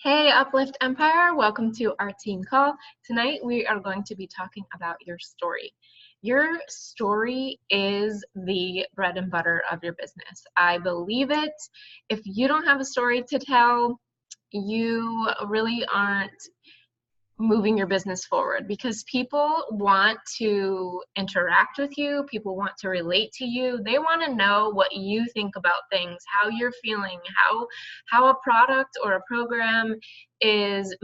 Hey, Uplift Empire, welcome to our team call. Tonight we are going to be talking about your story. Your story is the bread and butter of your business. I believe it. If you don't have a story to tell, you really aren't moving your business forward because people want to interact with you, people want to relate to you, they want to know what you think about things, how you're feeling, how a product or a program is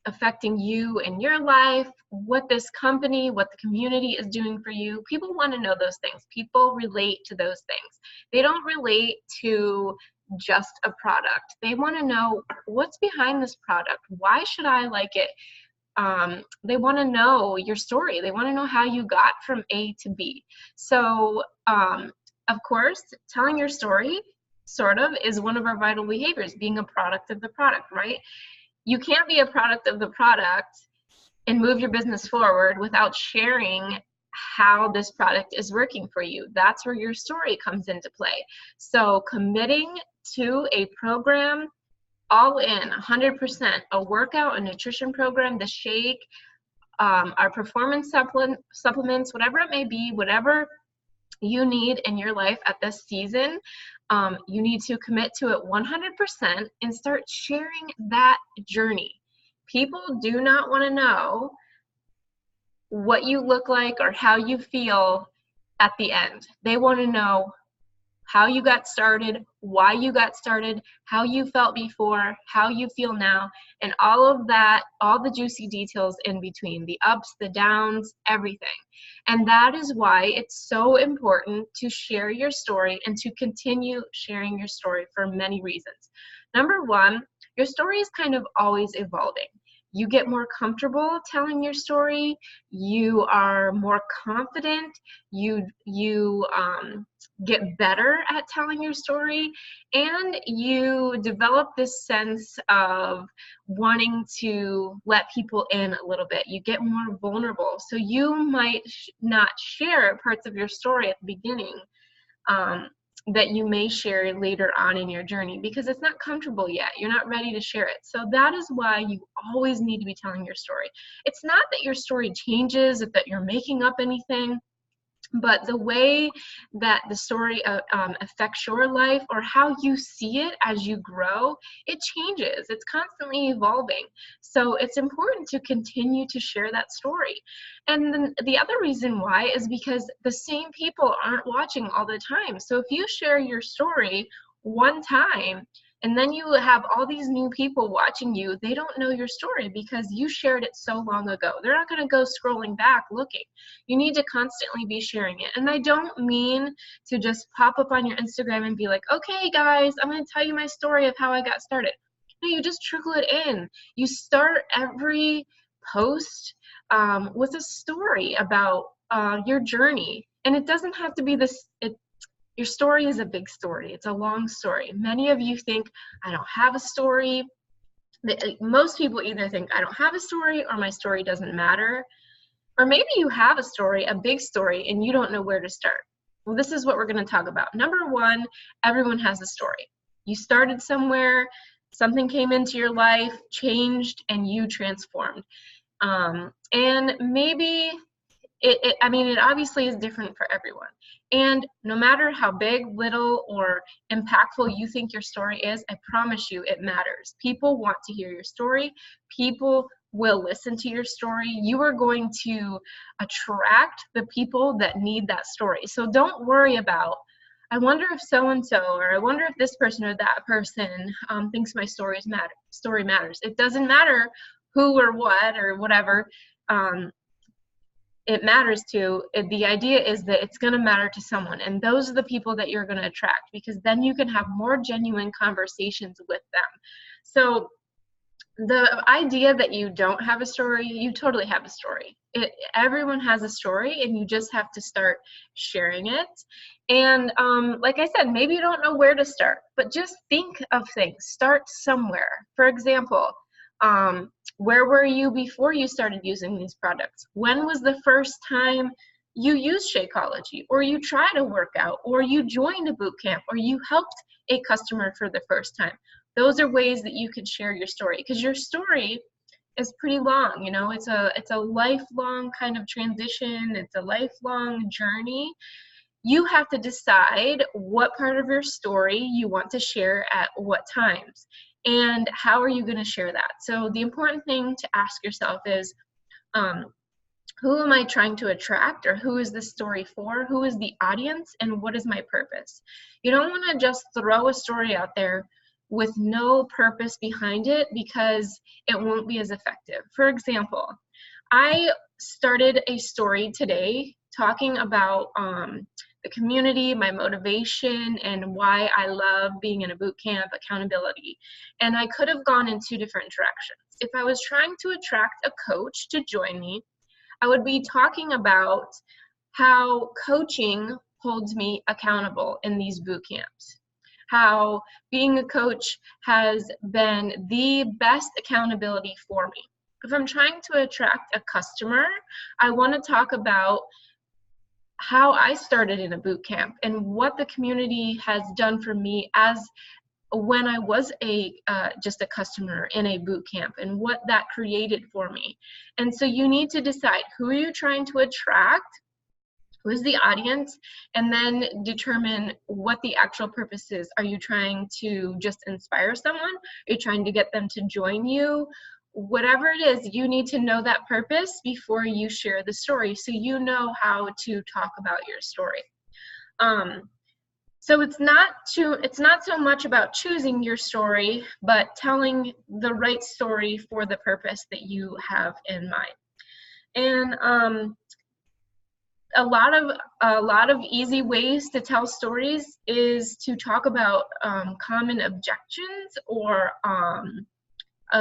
affecting you in your life, what this company, what the community is doing for you. People want to know those things. People relate to those things. They don't relate to just a product. They want to know what's behind this product. Why should I like it? They want to know your story. They want to know how you got from A to B. So, of course, telling your story sort of is one of our vital behaviors, being a product of the product, right? You can't be a product of the product and move your business forward without sharing how this product is working for you. That's where your story comes into play. So committing to a program, all in, 100%, a workout, a nutrition program, the shake, our performance supplements, whatever it may be, whatever you need in your life at this season, you need to commit to it 100% and start sharing that journey. People do not want to know what you look like or how you feel at the end. They want to know how you got started, why you got started, how you felt before, how you feel now, and all of that, all the juicy details in between, the ups, the downs, everything. And that is why it's so important to share your story and to continue sharing your story for many reasons. Number one, your story is kind of always evolving. You get more comfortable telling your story, you are more confident, you get better at telling your story, and you develop this sense of wanting to let people in a little bit. You get more vulnerable. So you might not share parts of your story at the beginning that you may share later on in your journey because it's not comfortable yet. You're not ready to share it. So that is why you always need to be telling your story. It's not that your story changes, that you're making up anything, but the way that the story affects your life or how you see it as you grow, it changes. It's constantly evolving. So it's important to continue to share that story. And then the other reason why is because the same people aren't watching all the time. So if you share your story one time, and then you have all these new people watching you, they don't know your story because you shared it so long ago. They're not going to go scrolling back looking. You need to constantly be sharing it. And I don't mean to just pop up on your Instagram and be like, okay, guys, I'm going to tell you my story of how I got started. No, you just trickle it in. You start every post with a story about your journey. And it doesn't have to be this, your story is a big story. It's a long story. Many of you think, I don't have a story. Most people either think, I don't have a story or my story doesn't matter. Or maybe you have a story, a big story, and you don't know where to start. Well, this is what we're going to talk about. Number one, everyone has a story. You started somewhere, something came into your life, changed, and you transformed. And maybe it obviously is different for everyone. And no matter how big, little, or impactful you think your story is, I promise you it matters. People want to hear your story. People will listen to your story. You are going to attract the people that need that story. So don't worry about, I wonder if so-and-so, or I wonder if this person or that person thinks my story matters. It doesn't matter who or what or whatever. It matters to. The idea is that it's going to matter to someone, and those are the people that you're going to attract, because then you can have more genuine conversations with them. So the idea that you don't have a story, you totally have a story. Everyone has a story, and you just have to start sharing it. And like I said, maybe you don't know where to start, but just think of things. Start somewhere. For example, where were you before you started using these products? When was the first time you used Shakeology, or you tried a workout, or you joined a boot camp, or you helped a customer for the first time? Those are ways that you could share your story, because your story is pretty long. You know, it's a lifelong kind of transition. It's a lifelong journey. You have to decide what part of your story you want to share at what times, and how are you going to share that. So the important thing to ask yourself is, who am I trying to attract, or who is this story for? Who is the audience, and what is my purpose? You don't want to just throw a story out there with no purpose behind it, because it won't be as effective. For example, I started a story today talking about the community, my motivation, and why I love being in a boot camp, accountability. And I could have gone in two different directions. If I was trying to attract a coach to join me, I would be talking about how coaching holds me accountable in these boot camps, how being a coach has been the best accountability for me. If I'm trying to attract a customer, I want to talk about how I started in a boot camp and what the community has done for me as when I was just a customer in a boot camp, and what that created for me. And so you need to decide, who are you trying to attract, who is the audience, and then determine what the actual purpose is. Are you trying to just inspire someone? Are you trying to get them to join you? Whatever it is, you need to know that purpose before you share the story, so you know how to talk about your story. So it's not so much about choosing your story, but telling the right story for the purpose that you have in mind. And a lot of easy ways to tell stories is to talk about common objections, or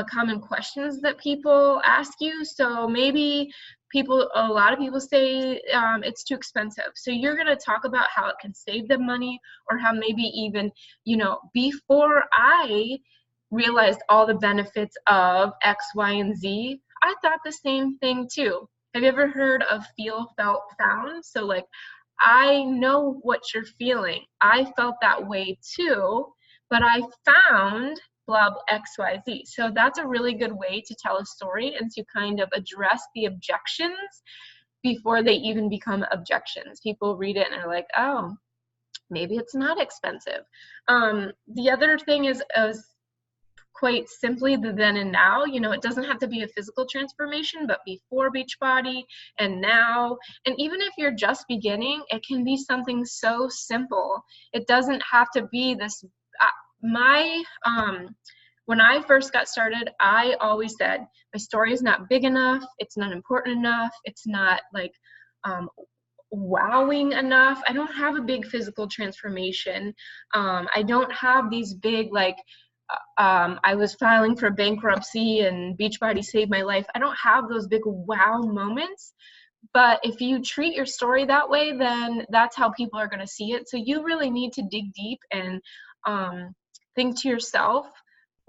common questions that people ask you. So maybe a lot of people say it's too expensive. So you're going to talk about how it can save them money, or how maybe even, before I realized all the benefits of X, Y, and Z, I thought the same thing too. Have you ever heard of feel, felt, found? So like, I know what you're feeling. I felt that way too, but I found blah, X, Y, Z. So that's a really good way to tell a story, and to kind of address the objections before they even become objections. People read it and are like, oh, maybe it's not expensive. The other thing is quite simply the then and now. It doesn't have to be a physical transformation, but before Beachbody and now. And even if you're just beginning, it can be something so simple. It doesn't have to be this. When I first got started, I always said, my story is not big enough, it's not important enough, it's not like wowing enough. I don't have a big physical transformation. I don't have these big, like, I was filing for bankruptcy and Beachbody saved my life. I don't have those big wow moments. But if you treat your story that way, then that's how people are going to see it. So you really need to dig deep and think to yourself,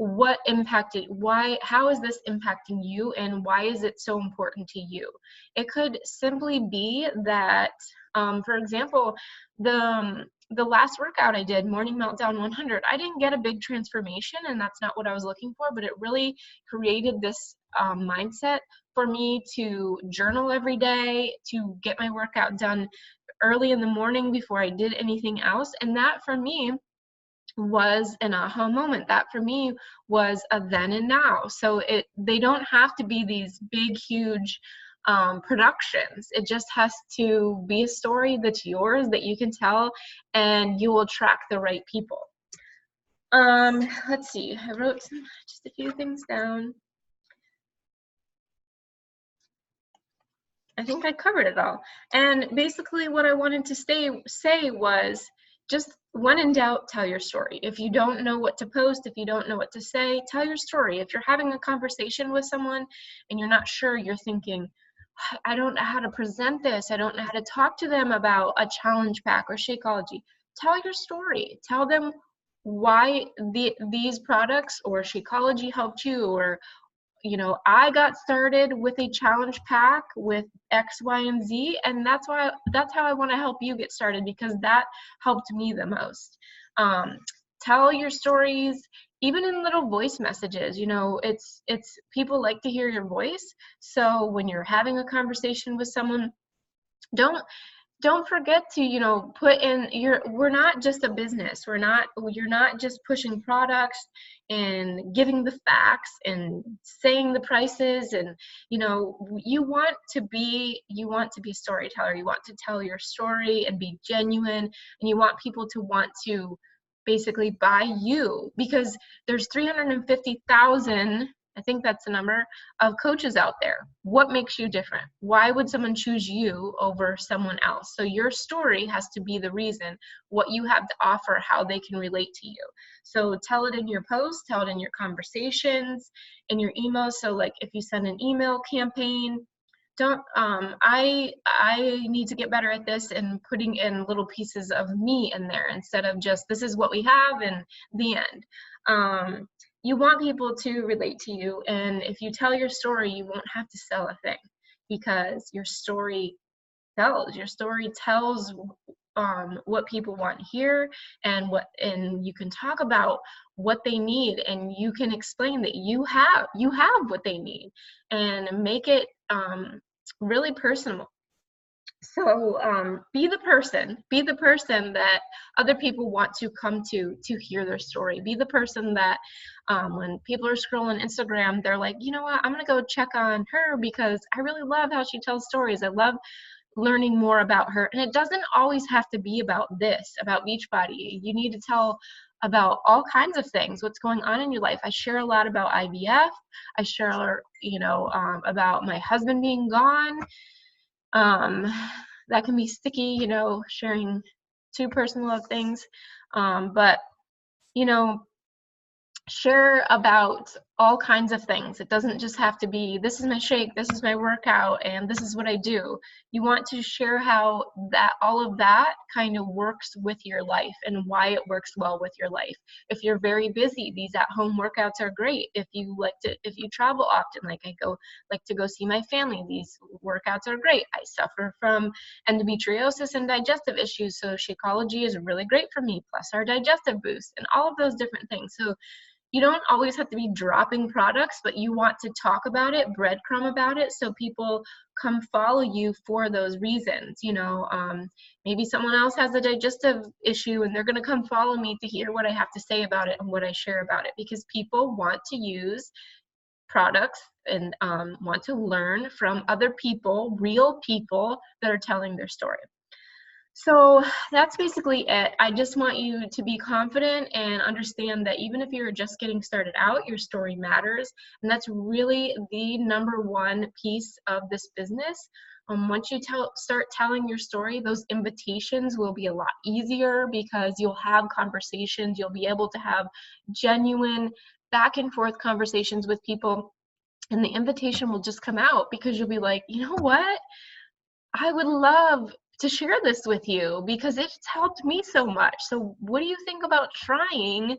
how is this impacting you, and why is it so important to you? It could simply be that, for example, the last workout I did, Morning Meltdown 100, I didn't get a big transformation, and that's not what I was looking for, but it really created this mindset for me to journal every day, to get my workout done early in the morning before I did anything else. And that for me was an aha moment. That for me was a then and now. So they don't have to be these big, huge productions. It just has to be a story that's yours, that you can tell, and you will attract the right people. Let's see, I wrote just a few things down. I think I covered it all. And basically what I wanted to say was, just when in doubt, tell your story. If you don't know what to post, if you don't know what to say, tell your story. If you're having a conversation with someone and you're not sure, you're thinking, I don't know how to present this, I don't know how to talk to them about a challenge pack or Shakeology, tell your story. Tell them why these products or Shakeology helped you, or I got started with a challenge pack with X, Y, and Z, and that's how I want to help you get started, because that helped me the most. Tell your stories, even in little voice messages, you know, it's people like to hear your voice. So when you're having a conversation with someone, don't forget to, you know, put in we're not just a business. You're not just pushing products and giving the facts and saying the prices, and you know, you want to be a storyteller. You want to tell your story and be genuine, and you want people to want to basically buy you, because there's 350,000, I think that's the number, of coaches out there. What makes you different? Why would someone choose you over someone else? So your story has to be the reason, what you have to offer, how they can relate to you. So tell it in your posts, tell it in your conversations, in your emails. So like if you send an email campaign, don't I need to get better at this, and putting in little pieces of me in there instead of just this is what we have and the end. You want people to relate to you, and if you tell your story, you won't have to sell a thing, because your story tells what people want to hear, and you can talk about what they need, and you can explain that you have what they need, and make it really personal. So be the person that other people want to come to hear their story. Be the person that when people are scrolling Instagram, they're like, you know what, I'm gonna go check on her because I really love how she tells stories. I love learning more about her. And it doesn't always have to be about Beachbody. You need to tell about all kinds of things, what's going on in your life. I share a lot about IVF. I share, you know, about my husband being gone. That can be sticky, you know, sharing too personal of things. But, you know, share about all kinds of things. It doesn't just have to be, this is my shake, this is my workout, and this is what I do. You want to share how all of that kind of works with your life and why it works well with your life. If you're very busy, these at-home workouts are great. If you travel often, like I like to go see my family, these workouts are great. I suffer from endometriosis and digestive issues, so Shakeology is really great for me, plus our digestive boost and all of those different things. So you don't always have to be dropping products, but you want to talk about it, breadcrumb about it, so people come follow you for those reasons. You know, maybe someone else has a digestive issue and they're going to come follow me to hear what I have to say about it and what I share about it, because people want to use products and want to learn from other people, real people that are telling their story. So that's basically it. I just want you to be confident and understand that even if you're just getting started out, your story matters. And that's really the number one piece of this business. Once you start telling your story, those invitations will be a lot easier, because you'll have conversations. You'll be able to have genuine back and forth conversations with people. And the invitation will just come out because you'll be like, you know what? I would love to share this with you because it's helped me so much. So what do you think about trying,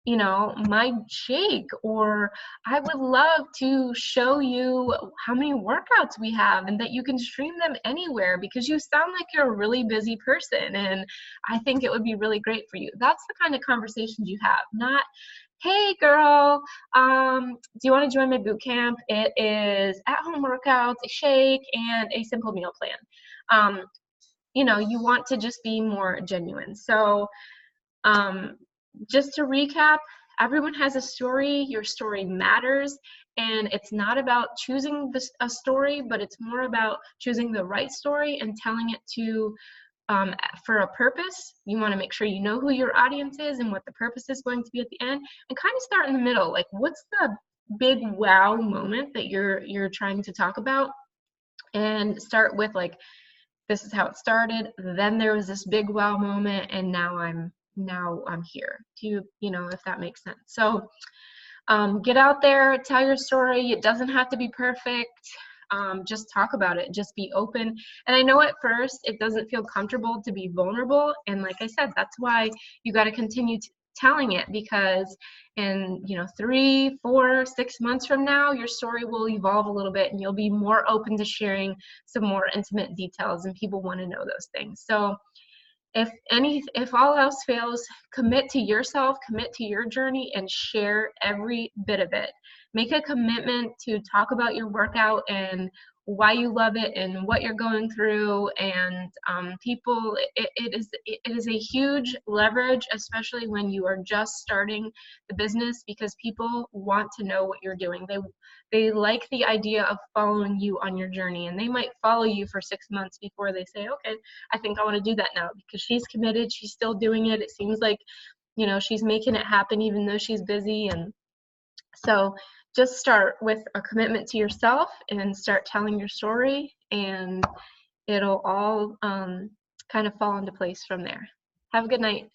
you know, my shake? Or I would love to show you how many workouts we have and that you can stream them anywhere, because you sound like you're a really busy person and I think it would be really great for you. That's the kind of conversations you have, not, hey girl, do you want to join my boot camp? It is at-home workouts, a shake, and a simple meal plan. You know, you want to just be more genuine. So just to recap, everyone has a story. Your story matters, and it's not about choosing a story, but it's more about choosing the right story and telling it to for a purpose. You want to make sure you know who your audience is and what the purpose is going to be at the end, and kind of start in the middle. Like, what's the big wow moment that you're trying to talk about, and start with like, this is how it started, then there was this big wow moment, and now I'm here. Do you know if that makes sense? So get out there, tell your story. It doesn't have to be perfect. Just talk about it, just be open. And I know at first it doesn't feel comfortable to be vulnerable, and like I said, that's why you got to continue telling it, because in 3, 4, 6 months from now, your story will evolve a little bit and you'll be more open to sharing some more intimate details, and people want to know those things. So if all else fails, commit to yourself, commit to your journey, and share every bit of it. Make a commitment to talk about your workout and why you love it and what you're going through. And people, it is a huge leverage, especially when you are just starting the business, because people want to know what you're doing. They like the idea of following you on your journey, and they might follow you for 6 months before they say, okay, I think I want to do that now, because she's committed, she's still doing it. It seems like, you know, she's making it happen even though she's busy. And so just start with a commitment to yourself and start telling your story, and it'll all kind of fall into place from there. Have a good night.